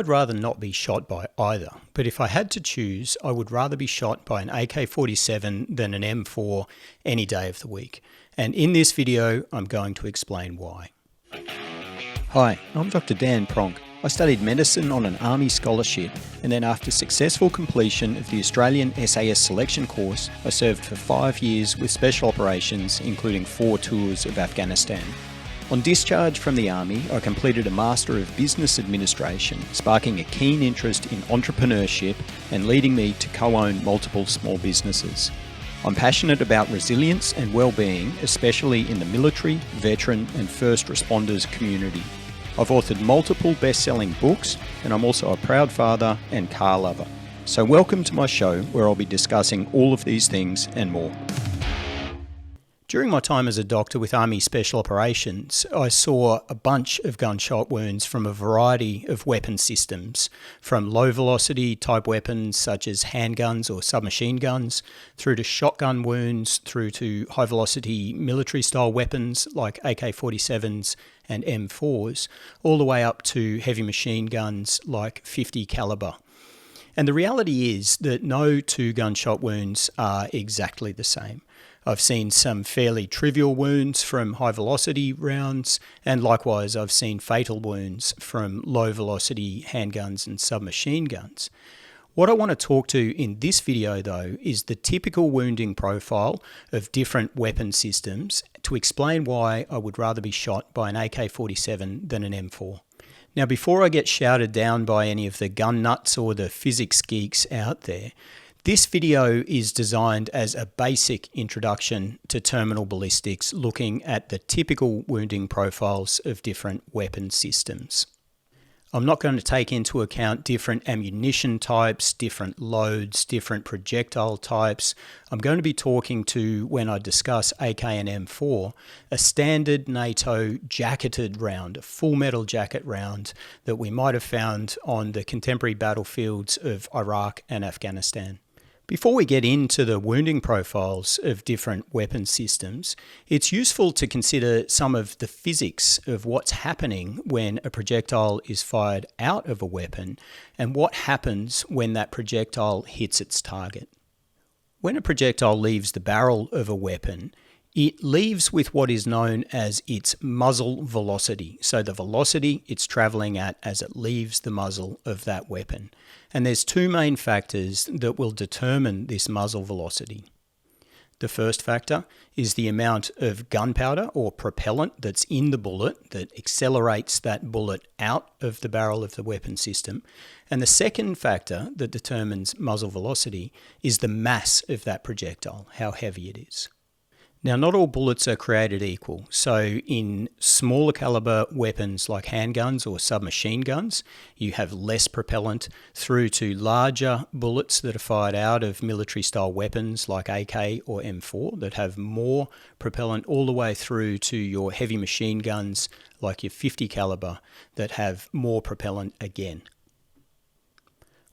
I'd rather not be shot by either, but if I had to choose, I would rather be shot by an AK-47 than an M4 any day of the week. And in this video, I'm going to explain why. Hi, I'm Dr. Dan Pronk. I studied medicine on an Army scholarship, and then after successful completion of the Australian SAS selection course, I served for 5 years with special operations, including 4 tours of Afghanistan. On discharge from the Army, I completed a Master of Business Administration, sparking a keen interest in entrepreneurship and leading me to co-own multiple small businesses. I'm passionate about resilience and well-being, especially in the military, veteran and first responders community. I've authored multiple best-selling books, and I'm also a proud father and car lover. So welcome to my show, where I'll be discussing all of these things and more. During my time as a doctor with Army Special Operations, I saw a bunch of gunshot wounds from a variety of weapon systems, from low-velocity type weapons such as handguns or submachine guns, through to shotgun wounds, through to high-velocity military-style weapons like AK-47s and M4s, all the way up to heavy machine guns like .50 caliber. And the reality is that no two gunshot wounds are exactly the same. I've seen some fairly trivial wounds from high-velocity rounds, and likewise I've seen fatal wounds from low-velocity handguns and submachine guns. What I want to talk to in this video, though, is the typical wounding profile of different weapon systems to explain why I would rather be shot by an AK-47 than an M4. Now, before I get shouted down by any of the gun nuts or the physics geeks out there, this video is designed as a basic introduction to terminal ballistics, looking at the typical wounding profiles of different weapon systems. I'm not going to take into account different ammunition types, different loads, different projectile types. I'm going to be talking to, when I discuss AK and M4, a standard NATO jacketed round, a full metal jacket round that we might have found on the contemporary battlefields of Iraq and Afghanistan. Before we get into the wounding profiles of different weapon systems, it's useful to consider some of the physics of what's happening when a projectile is fired out of a weapon and what happens when that projectile hits its target. When a projectile leaves the barrel of a weapon, it leaves with what is known as its muzzle velocity. So the velocity it's traveling at as it leaves the muzzle of that weapon. And there's two main factors that will determine this muzzle velocity. The first factor is the amount of gunpowder or propellant that's in the bullet that accelerates that bullet out of the barrel of the weapon system. And the second factor that determines muzzle velocity is the mass of that projectile, how heavy it is. Now, not all bullets are created equal. So in smaller caliber weapons like handguns or submachine guns, you have less propellant, through to larger bullets that are fired out of military style weapons like AK or M4 that have more propellant, all the way through to your heavy machine guns like your .50 caliber that have more propellant again.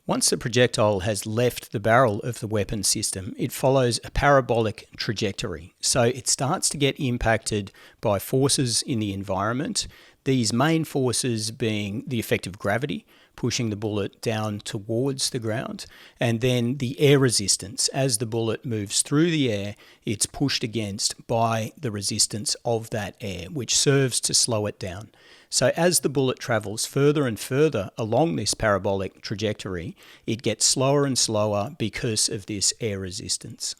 Once the projectile has left the barrel of the weapon system, it follows a parabolic trajectory. So it starts to get impacted by forces in the environment, these main forces being the effect of gravity, pushing the bullet down towards the ground, and then the air resistance. As the bullet moves through the air, it's pushed against by the resistance of that air, which serves to slow it down. So as the bullet travels further and further along this parabolic trajectory, it gets slower and slower because of this air resistance.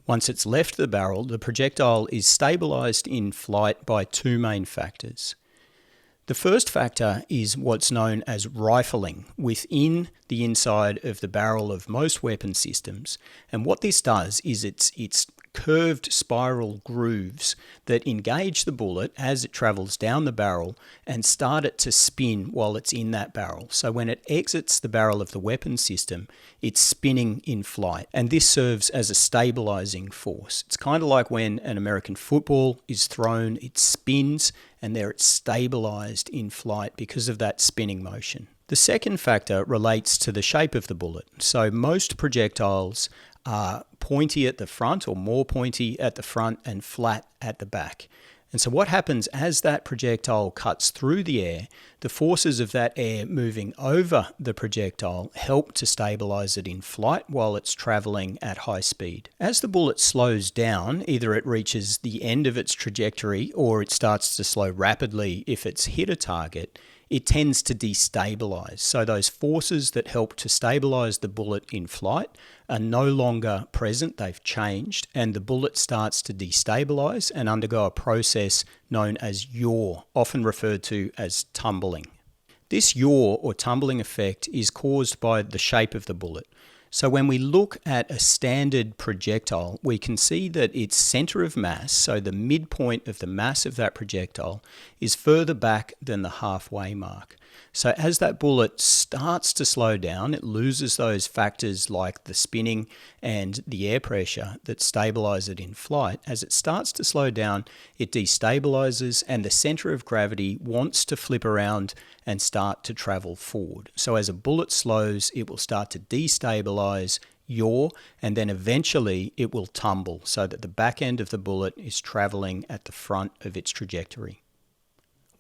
Once it's left the barrel, the projectile is stabilised in flight by two main factors. The first factor is what's known as rifling within the inside of the barrel of most weapon systems. And what this does is it's curved spiral grooves that engage the bullet as it travels down the barrel and start it to spin while it's in that barrel. So when it exits the barrel of the weapon system, it's spinning in flight, and this serves as a stabilizing force. It's kind of like when an American football is thrown, it spins, and there it's stabilized in flight because of that spinning motion. The second factor relates to the shape of the bullet. So most projectiles are pointy at the front, or more pointy at the front, and flat at the back. And so what happens as that projectile cuts through the air, the forces of that air moving over the projectile help to stabilize it in flight while it's traveling at high speed. As the bullet slows down, either it reaches the end of its trajectory or it starts to slow rapidly if it's hit a target, it tends to destabilize. So those forces that help to stabilize the bullet in flight are no longer present, they've changed, and the bullet starts to destabilize and undergo a process known as yaw, often referred to as tumbling. This yaw or tumbling effect is caused by the shape of the bullet. So when we look at a standard projectile, we can see that its center of mass, so the midpoint of the mass of that projectile, is further back than the halfway mark. So as that bullet starts to slow down, it loses those factors like the spinning and the air pressure that stabilize it in flight. As it starts to slow down, it destabilizes and the center of gravity wants to flip around and start to travel forward. So as a bullet slows, it will start to destabilize, yaw, and then eventually it will tumble so that the back end of the bullet is traveling at the front of its trajectory.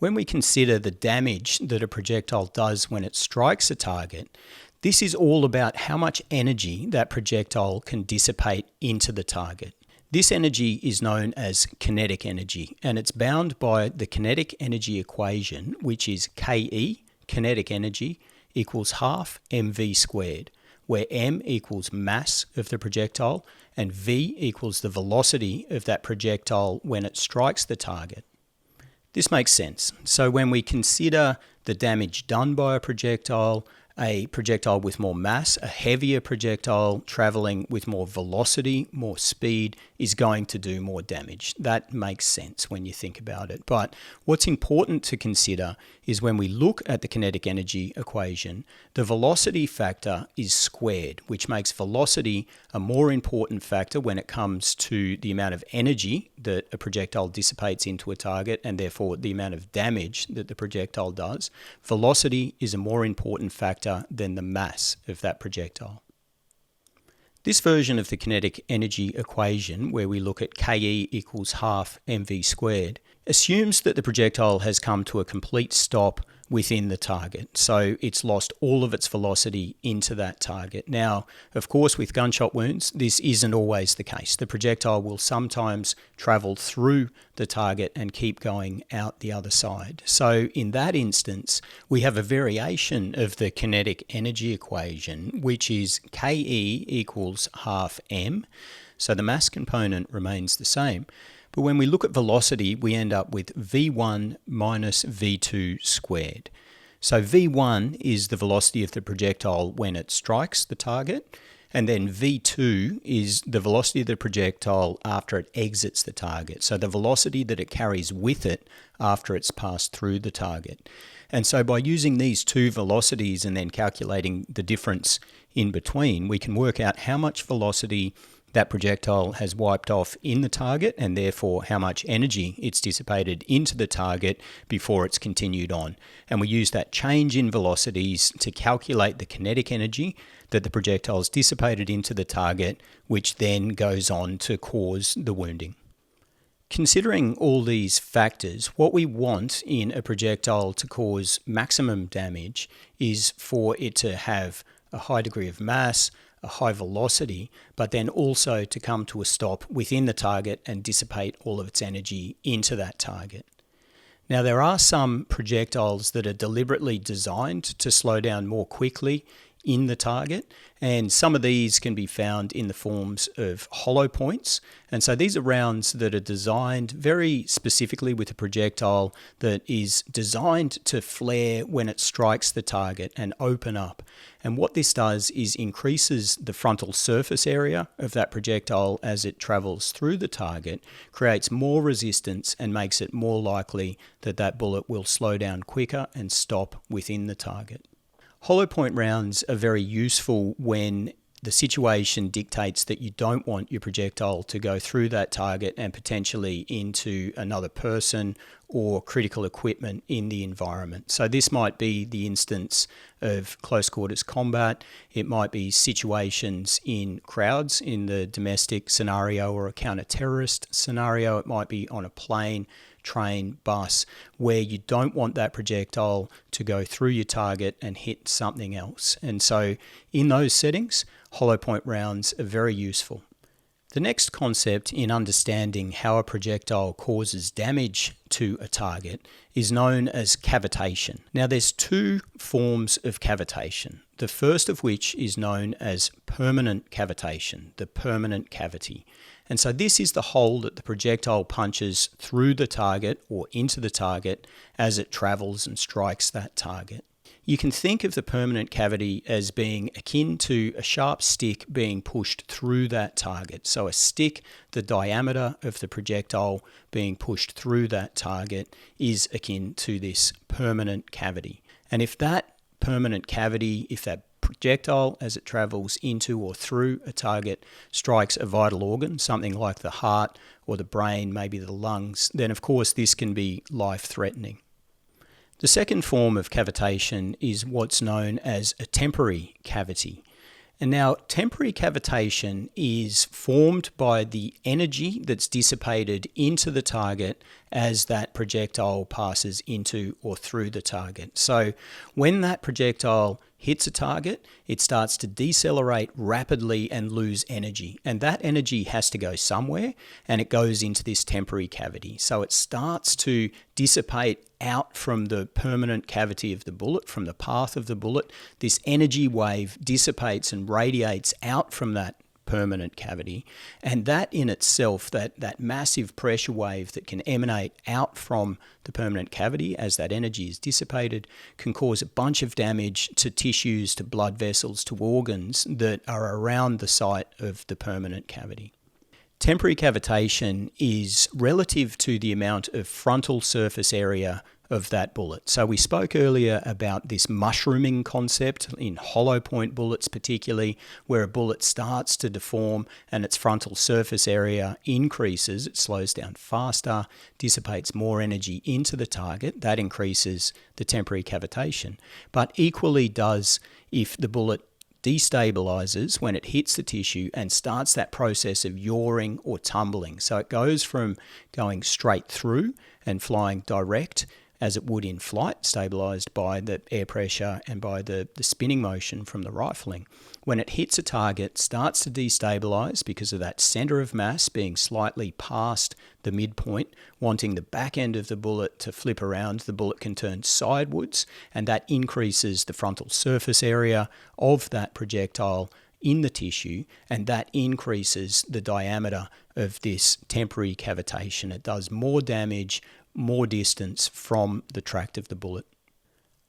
When we consider the damage that a projectile does when it strikes a target, this is all about how much energy that projectile can dissipate into the target. This energy is known as kinetic energy, and it's bound by the kinetic energy equation, which is Ke, kinetic energy, equals half mv squared, where m equals mass of the projectile and v equals the velocity of that projectile when it strikes the target. This makes sense. So when we consider the damage done by a projectile with more mass, a heavier projectile traveling with more velocity, more speed, is going to do more damage. That makes sense when you think about it. But what's important to consider is when we look at the kinetic energy equation, the velocity factor is squared, which makes velocity a more important factor when it comes to the amount of energy that a projectile dissipates into a target and therefore the amount of damage that the projectile does. Velocity is a more important factor than the mass of that projectile. This version of the kinetic energy equation, where we look at Ke equals half mv squared, assumes that the projectile has come to a complete stop within the target. So it's lost all of its velocity into that target. Now, of course, with gunshot wounds, this isn't always the case. The projectile will sometimes travel through the target and keep going out the other side. So in that instance, we have a variation of the kinetic energy equation, which is Ke equals half m. So the mass component remains the same. But when we look at velocity, we end up with v1 minus v2 squared. So v1 is the velocity of the projectile when it strikes the target, and then v2 is the velocity of the projectile after it exits the target. So the velocity that it carries with it after it's passed through the target. And so by using these two velocities and then calculating the difference in between, we can work out how much velocity that projectile has wiped off in the target and therefore how much energy it's dissipated into the target before it's continued on. And we use that change in velocities to calculate the kinetic energy that the projectile has dissipated into the target, which then goes on to cause the wounding. Considering all these factors, what we want in a projectile to cause maximum damage is for it to have a high degree of mass, a high velocity, but then also to come to a stop within the target and dissipate all of its energy into that target. Now, there are some projectiles that are deliberately designed to slow down more quickly in the target, and some of these can be found in the forms of hollow points. And so these are rounds that are designed very specifically with a projectile that is designed to flare when it strikes the target and open up. And what this does is increases the frontal surface area of that projectile as it travels through the target, creates more resistance and makes it more likely that that bullet will slow down quicker and stop within the target. Hollow point rounds are very useful when the situation dictates that you don't want your projectile to go through that target and potentially into another person or critical equipment in the environment. So this might be the instance of close quarters combat. It might be situations in crowds in the domestic scenario or a counter-terrorist scenario. It might be on a plane, train, bus, where you don't want that projectile to go through your target and hit something else. And so in those settings, hollow point rounds are very useful. The next concept in understanding how a projectile causes damage to a target is known as cavitation. Now there's two forms of cavitation. The first of which is known as permanent cavitation, the permanent cavity. And so this is the hole that the projectile punches through the target or into the target as it travels and strikes that target. You can think of the permanent cavity as being akin to a sharp stick being pushed through that target. So a stick, the diameter of the projectile being pushed through that target is akin to this permanent cavity. And if that permanent cavity, if that projectile as it travels into or through a target strikes a vital organ, something like the heart or the brain, maybe the lungs, then of course this can be life-threatening. The second form of cavitation is what's known as a temporary cavity. And now temporary cavitation is formed by the energy that's dissipated into the target as that projectile passes into or through the target. So when that projectile hits a target, it starts to decelerate rapidly and lose energy. And that energy has to go somewhere, and it goes into this temporary cavity. So it starts to dissipate out from the permanent cavity of the bullet, from the path of the bullet. This energy wave dissipates and radiates out from that permanent cavity, and that in itself, that massive pressure wave that can emanate out from the permanent cavity as that energy is dissipated can cause a bunch of damage to tissues, to blood vessels, to organs that are around the site of the permanent cavity. Temporary cavitation is relative to the amount of frontal surface area of that bullet. So we spoke earlier about this mushrooming concept in hollow point bullets particularly, where a bullet starts to deform and its frontal surface area increases, it slows down faster, dissipates more energy into the target, that increases the temporary cavitation. But equally does if the bullet destabilizes when it hits the tissue and starts that process of yawing or tumbling. So it goes from going straight through and flying direct as it would in flight, stabilized by the air pressure and by the spinning motion from the rifling. When it hits a target, starts to destabilize because of that center of mass being slightly past the midpoint, wanting the back end of the bullet to flip around. The bullet can turn sidewards, and that increases the frontal surface area of that projectile in the tissue, and that increases the diameter of this temporary cavitation. It does more damage, more distance from the tract of the bullet.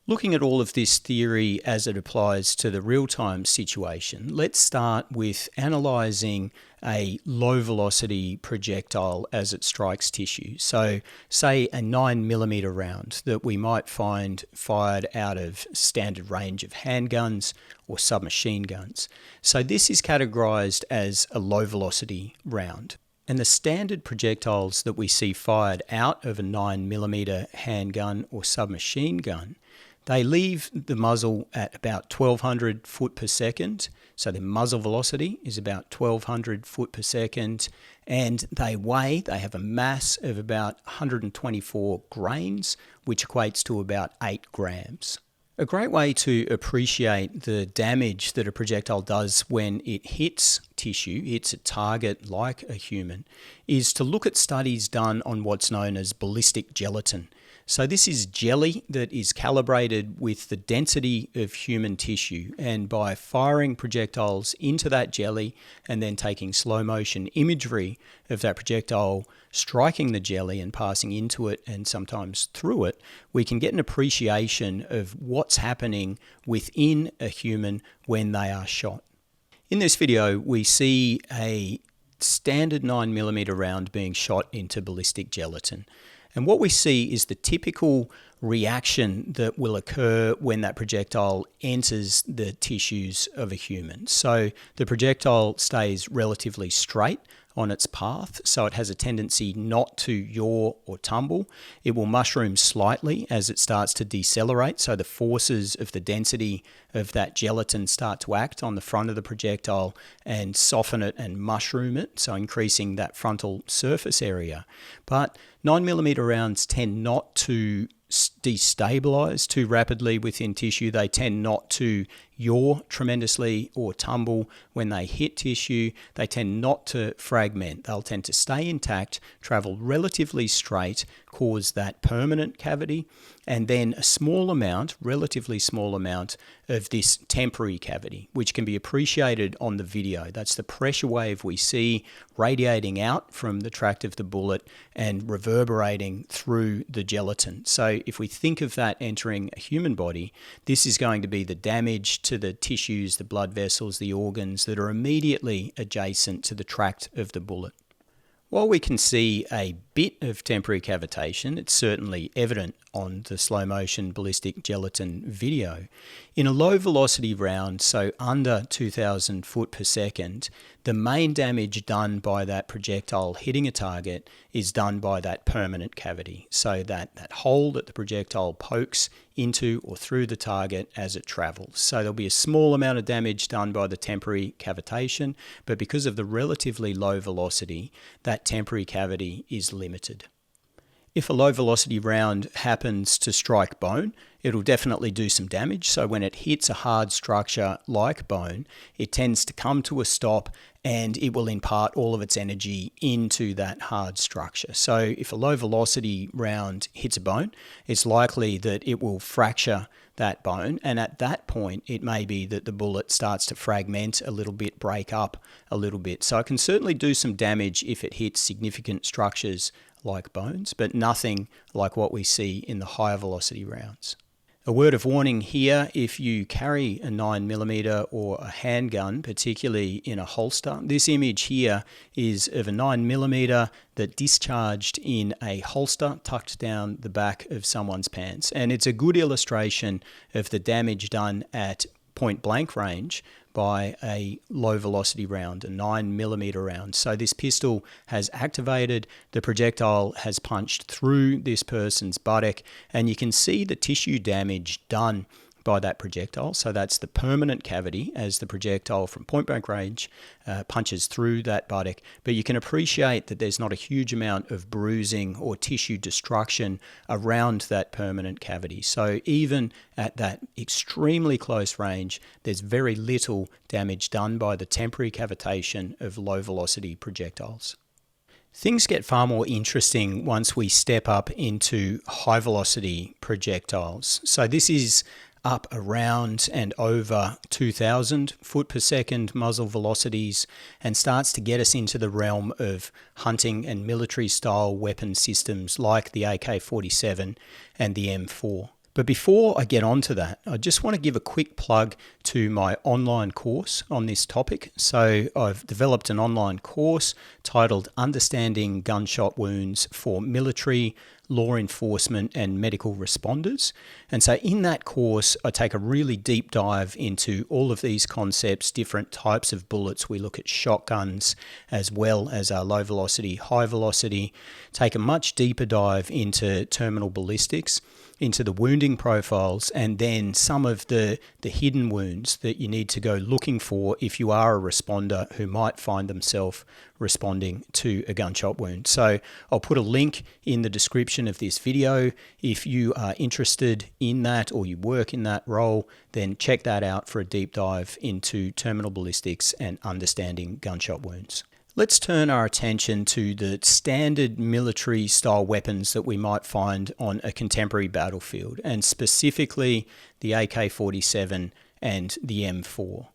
Looking at all of this theory as it applies to the real-time situation, let's start with analysing a low-velocity projectile as it strikes tissue. So say a 9mm round that we might find fired out of standard range of handguns or submachine guns. So this is categorised as a low-velocity round. And the standard projectiles that we see fired out of a 9mm handgun or submachine gun, they leave the muzzle at about 1200 foot per second. So the muzzle velocity is about 1200 foot per second. And they have a mass of about 124 grains, which equates to about 8 grams. A great way to appreciate the damage that a projectile does when it hits tissue, hits a target like a human, is to look at studies done on what's known as ballistic gelatin. So this is jelly that is calibrated with the density of human tissue, and by firing projectiles into that jelly and then taking slow motion imagery of that projectile striking the jelly and passing into it and sometimes through it, we can get an appreciation of what's happening within a human when they are shot. In this video, we see a standard 9mm round being shot into ballistic gelatin. And what we see is the typical reaction that will occur when that projectile enters the tissues of a human. So the projectile stays relatively straight on its path, so it has a tendency not to yaw or tumble. It will mushroom slightly as it starts to decelerate, so the forces of the density of that gelatin start to act on the front of the projectile and soften it and mushroom it, so increasing that frontal surface area. But 9mm rounds tend not to destabilize too rapidly within tissue. They tend not to yaw tremendously or tumble when they hit tissue. They tend not to fragment. They'll tend to stay intact, travel relatively straight, cause that permanent cavity, and then a small amount, relatively small amount, of this temporary cavity, which can be appreciated on the video. That's the pressure wave we see radiating out from the tract of the bullet and reverberating through the gelatin. So if we think of that entering a human body, this is going to be the damage to the tissues, the blood vessels, the organs that are immediately adjacent to the tract of the bullet. While we can see a bit of temporary cavitation, it's certainly evident on the slow motion ballistic gelatin video. In a low velocity round, so under 2000 foot per second, the main damage done by that projectile hitting a target is done by that permanent cavity. So that hole that the projectile pokes into or through the target as it travels. So there'll be a small amount of damage done by the temporary cavitation, but because of the relatively low velocity, that temporary cavity is limited. If a low velocity round happens to strike bone, it'll definitely do some damage. So when it hits a hard structure like bone, it tends to come to a stop and it will impart all of its energy into that hard structure. So if a low velocity round hits a bone, it's likely that it will fracture that bone, and at that point it may be that the bullet starts to fragment a little bit, break up a little bit. So it can certainly do some damage if it hits significant structures like bones, but nothing like what we see in the higher velocity rounds. A word of warning here: if you carry a 9mm or a handgun, particularly in a holster, this image here is of a 9mm that discharged in a holster tucked down the back of someone's pants. And it's a good illustration of the damage done at point blank range by a low velocity round, a 9mm round. So this pistol has activated, the projectile has punched through this person's buttock, and you can see the tissue damage done by that projectile. So that's the permanent cavity as the projectile from point blank range punches through that buttock. But you can appreciate that there's not a huge amount of bruising or tissue destruction around that permanent cavity. So even at that extremely close range, there's very little damage done by the temporary cavitation of low velocity projectiles. Things get far more interesting once we step up into high velocity projectiles. So this is up around and over 2000 foot per second muzzle velocities and starts to get us into the realm of hunting and military style weapon systems like the AK-47 and the M4. But before I get onto that, I just want to give a quick plug to my online course on this topic. So I've developed an online course titled Understanding Gunshot Wounds for military, law enforcement and medical responders. And so in that course, I take a really deep dive into all of these concepts, different types of bullets. We look at shotguns as well as our low velocity, high velocity, take a much deeper dive into terminal ballistics, into the wounding profiles, and then some of the hidden wounds that you need to go looking for if you are a responder who might find themselves responding to a gunshot wound. So I'll put a link in the description of this video. If you are interested in that or you work in that role, then check that out for a deep dive into terminal ballistics and understanding gunshot wounds. Let's turn our attention to the standard military style weapons that we might find on a contemporary battlefield, and specifically the AK-47 and the M4.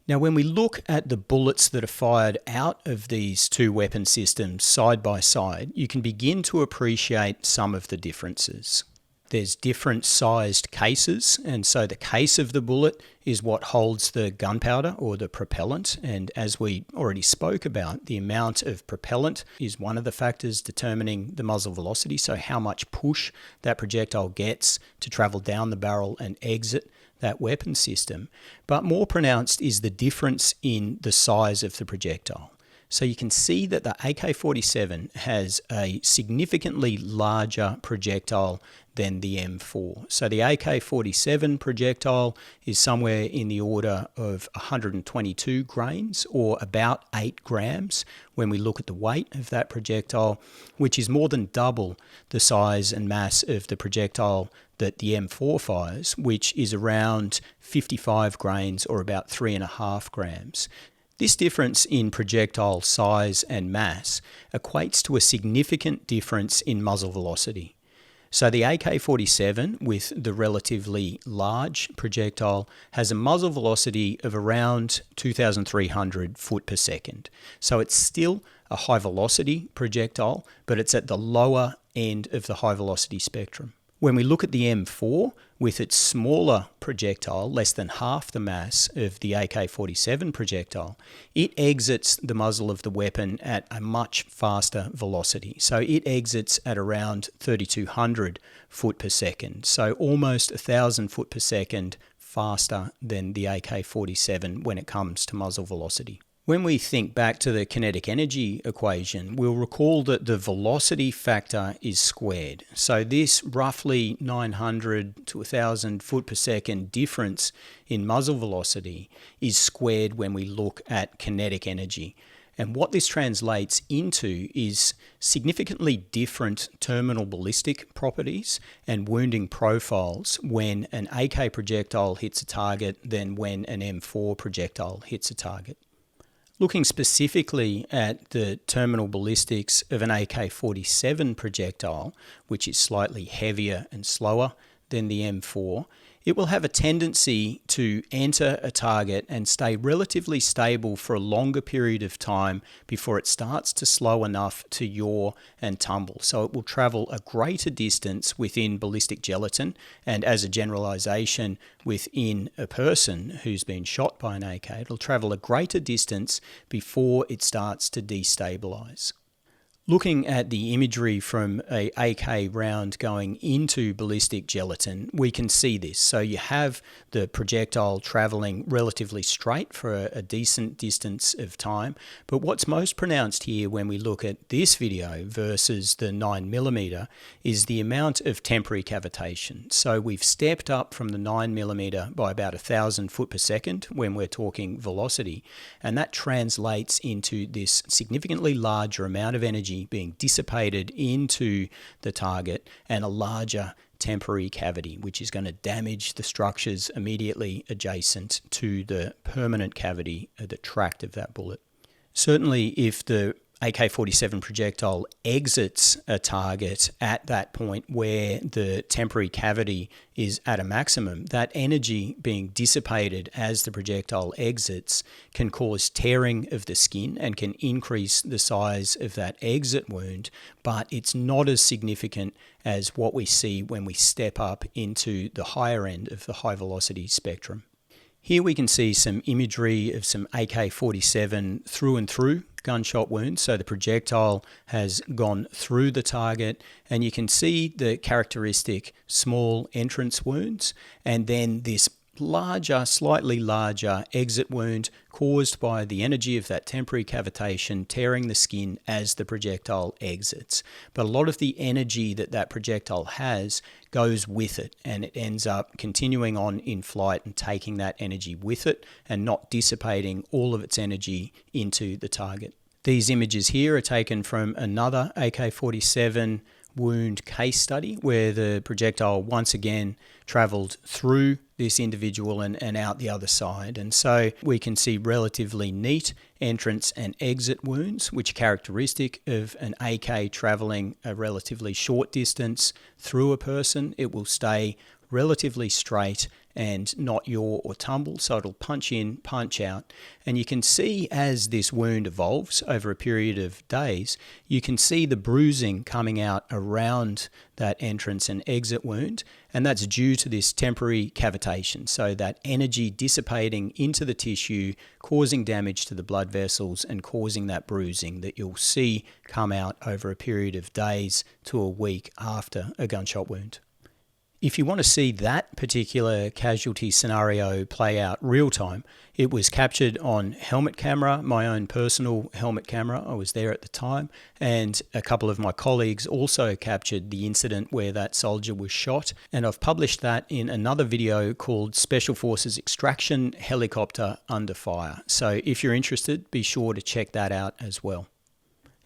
Now, when we look at the bullets that are fired out of these two weapon systems side by side, you can begin to appreciate some of the differences. There's different sized cases, and so the case of the bullet is what holds the gunpowder or the propellant. And as we already spoke about, the amount of propellant is one of the factors determining the muzzle velocity, so how much push that projectile gets to travel down the barrel and exit that weapon system. But more pronounced is the difference in the size of the projectile. So you can see that the AK-47 has a significantly larger projectile than the M4. So the AK-47 projectile is somewhere in the order of 122 grains, or about 8 grams when we look at the weight of that projectile, which is more than double the size and mass of the projectile that the M4 fires, which is around 55 grains, or about 3.5 grams. This difference in projectile size and mass equates to a significant difference in muzzle velocity. So the AK-47, with the relatively large projectile, has a muzzle velocity of around 2,300 foot per second. So it's still a high velocity projectile, but it's at the lower end of the high velocity spectrum. When we look at the M4, with its smaller projectile, less than half the mass of the AK-47 projectile, it exits the muzzle of the weapon at a much faster velocity. So it exits at around 3,200 foot per second, so almost 1,000 foot per second faster than the AK-47 when it comes to muzzle velocity. When we think back to the kinetic energy equation, we'll recall that the velocity factor is squared. So this roughly 900 to 1,000 foot per second difference in muzzle velocity is squared when we look at kinetic energy. And what this translates into is significantly different terminal ballistic properties and wounding profiles when an AK projectile hits a target than when an M4 projectile hits a target. Looking specifically at the terminal ballistics of an AK-47 projectile, which is slightly heavier and slower than the M4, it will have a tendency to enter a target and stay relatively stable for a longer period of time before it starts to slow enough to yaw and tumble. So it will travel a greater distance within ballistic gelatin, and as a generalization within a person who's been shot by an AK, it'll travel a greater distance before it starts to destabilize. Looking at the imagery from a AK round going into ballistic gelatin, we can see this. So you have the projectile traveling relatively straight for a decent distance of time. But what's most pronounced here when we look at this video versus the 9mm is the amount of temporary cavitation. So we've stepped up from the 9mm by about 1,000 foot per second when we're talking velocity. And that translates into this significantly larger amount of energy being dissipated into the target and a larger temporary cavity, which is going to damage the structures immediately adjacent to the permanent cavity of the tract of that bullet. Certainly, if the AK-47 projectile exits a target at that point where the temporary cavity is at a maximum, that energy being dissipated as the projectile exits can cause tearing of the skin and can increase the size of that exit wound, but it's not as significant as what we see when we step up into the higher end of the high velocity spectrum. Here we can see some imagery of some AK-47 through and through gunshot wounds. So the projectile has gone through the target, and you can see the characteristic small entrance wounds, and then this larger, slightly larger exit wound caused by the energy of that temporary cavitation tearing the skin as the projectile exits. But a lot of the energy that that projectile has goes with it, and it ends up continuing on in flight and taking that energy with it and not dissipating all of its energy into the target. These images here are taken from another AK-47 wound case study where the projectile once again traveled through this individual and out the other side. And so we can see relatively neat entrance and exit wounds, which are characteristic of an AK traveling a relatively short distance through a person. It will stay relatively straight and not yaw or tumble, so it'll punch in, punch out. And you can see as this wound evolves over a period of days, you can see the bruising coming out around that entrance and exit wound, and that's due to this temporary cavitation, so that energy dissipating into the tissue, causing damage to the blood vessels and causing that bruising that you'll see come out over a period of days to a week after a gunshot wound. If you want to see that particular casualty scenario play out real time, it was captured on helmet camera, my own personal helmet camera. I was there at the time, and a couple of my colleagues also captured the incident where that soldier was shot. And I've published that in another video called Special Forces Extraction Helicopter Under Fire. So if you're interested, be sure to check that out as well.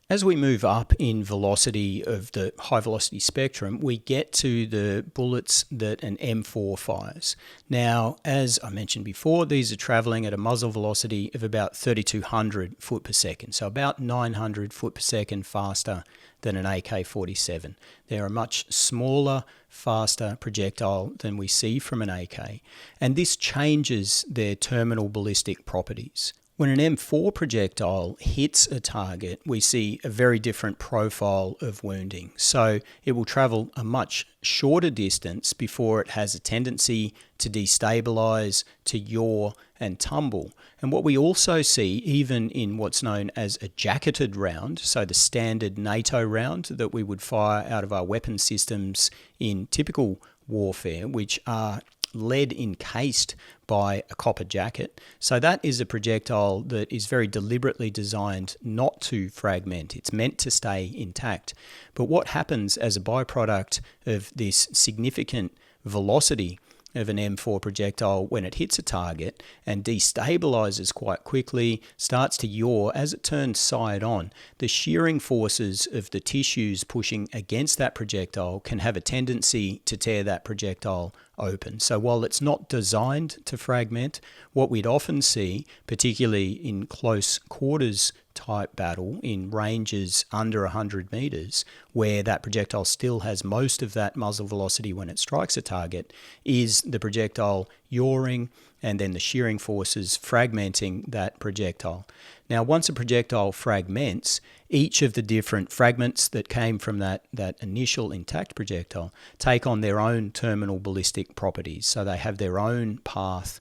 As we move up in velocity of the high velocity spectrum, we get to the bullets that an M4 fires. Now, as I mentioned before, these are traveling at a muzzle velocity of about 3,200 foot per second, so about 900 foot per second faster than an AK-47. They're a much smaller, faster projectile than we see from an AK, and this changes their terminal ballistic properties. When an M4 projectile hits a target, we see a very different profile of wounding. So it will travel a much shorter distance before it has a tendency to destabilise, to yaw and tumble. And what we also see, even in what's known as a jacketed round, so the standard NATO round that we would fire out of our weapon systems in typical warfare, which are lead encased by a copper jacket. So that is a projectile that is very deliberately designed not to fragment. It's meant to stay intact. But what happens as a byproduct of this significant velocity of an M4 projectile when it hits a target and destabilizes quite quickly, starts to yaw as it turns side on, the shearing forces of the tissues pushing against that projectile can have a tendency to tear that projectile open. So while it's not designed to fragment, what we'd often see, particularly in close quarters type battle in ranges under 100 meters, where that projectile still has most of that muzzle velocity when it strikes a target, is the projectile yawing and then the shearing forces fragmenting that projectile. Now, once a projectile fragments, each of the different fragments that came from that initial intact projectile take on their own terminal ballistic properties. So they have their own path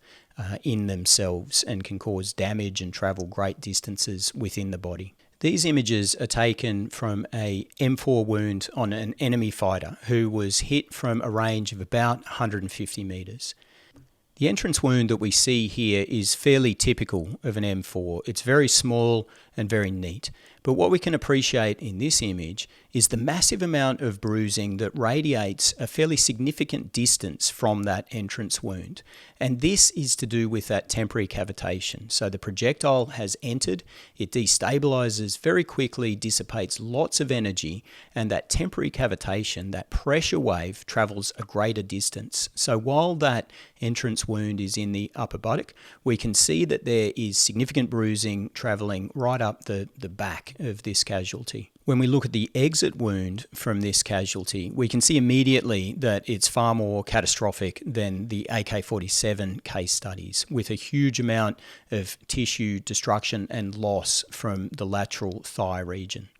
in themselves and can cause damage and travel great distances within the body. These images are taken from a M4 wound on an enemy fighter who was hit from a range of about 150 meters. The entrance wound that we see here is fairly typical of an M4. It's very small and very neat. But what we can appreciate in this image is the massive amount of bruising that radiates a fairly significant distance from that entrance wound. And this is to do with that temporary cavitation. So the projectile has entered, it destabilizes very quickly, dissipates lots of energy, and that temporary cavitation, that pressure wave, travels a greater distance. So while that entrance wound is in the upper buttock, we can see that there is significant bruising traveling right up the back of this casualty. When we look at the exit wound from this casualty, we can see immediately that it's far more catastrophic than the AK-47 case studies, with a huge amount of tissue destruction and loss from the lateral thigh region.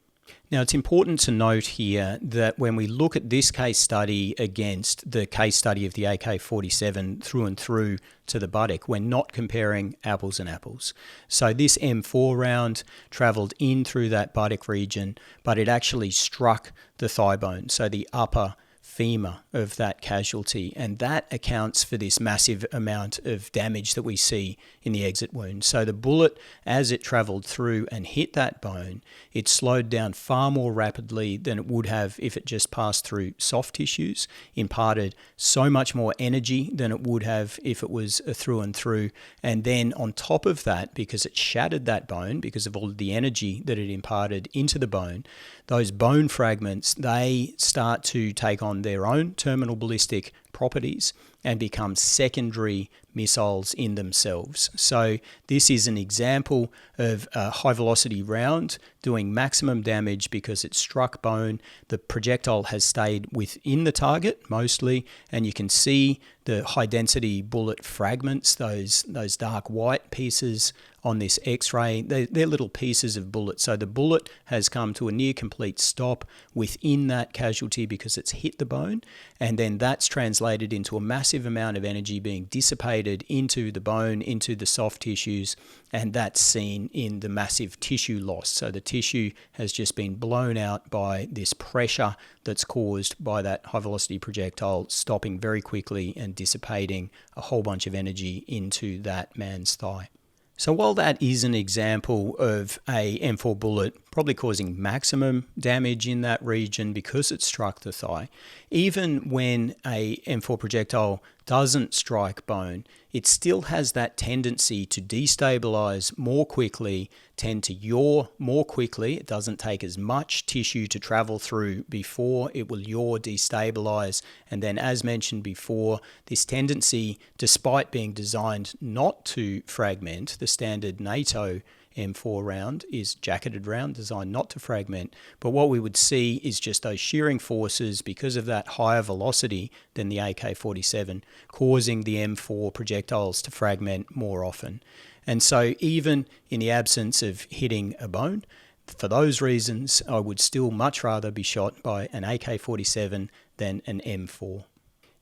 Now, it's important to note here that when we look at this case study against the case study of the AK-47 through and through to the buttock, we're not comparing apples and apples. So this M4 round travelled in through that buttock region, but it actually struck the thigh bone, so the upper femur of that casualty, and that accounts for this massive amount of damage that we see in the exit wound. So the bullet, as it travelled through and hit that bone, it slowed down far more rapidly than it would have if it just passed through soft tissues, imparted so much more energy than it would have if it was a through and through, and then on top of that, because it shattered that bone, because of all of the energy that it imparted into the bone, those bone fragments, they start to take on their own terminal ballistic properties and become secondary missiles in themselves. So this is an example of a high velocity round doing maximum damage because it struck bone. The projectile has stayed within the target mostly, and you can see the high density bullet fragments, those dark white pieces on this X-ray. They're little pieces of bullet. So the bullet has come to a near complete stop within that casualty because it's hit the bone, and then that's translated translated into a massive amount of energy being dissipated into the bone, into the soft tissues, and that's seen in the massive tissue loss. So the tissue has just been blown out by this pressure that's caused by that high velocity projectile stopping very quickly and dissipating a whole bunch of energy into that man's thigh. So while that is an example of a M4 bullet probably causing maximum damage in that region because it struck the thigh, even when a M4 projectile doesn't strike bone, it still has that tendency to destabilize more quickly, tend to yaw more quickly. It doesn't take as much tissue to travel through before it will yaw, destabilize. And then, as mentioned before, this tendency, despite being designed not to fragment, the standard NATO M4 round is jacketed round, designed not to fragment. But what we would see is just those shearing forces because of that higher velocity than the AK-47, causing the M4 projectiles to fragment more often. And so even in the absence of hitting a bone, for those reasons, I would still much rather be shot by an AK-47 than an M4.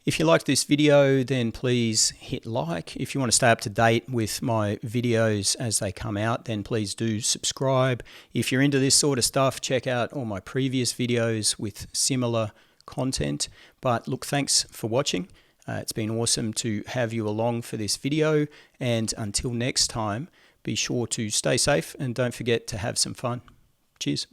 If you liked this video, then please hit like. If you want to stay up to date with my videos as they come out, then please do subscribe. If you're into this sort of stuff, check out all my previous videos with similar content. But look, thanks for watching. It's been awesome to have you along for this video. And until next time, be sure to stay safe and don't forget to have some fun. Cheers.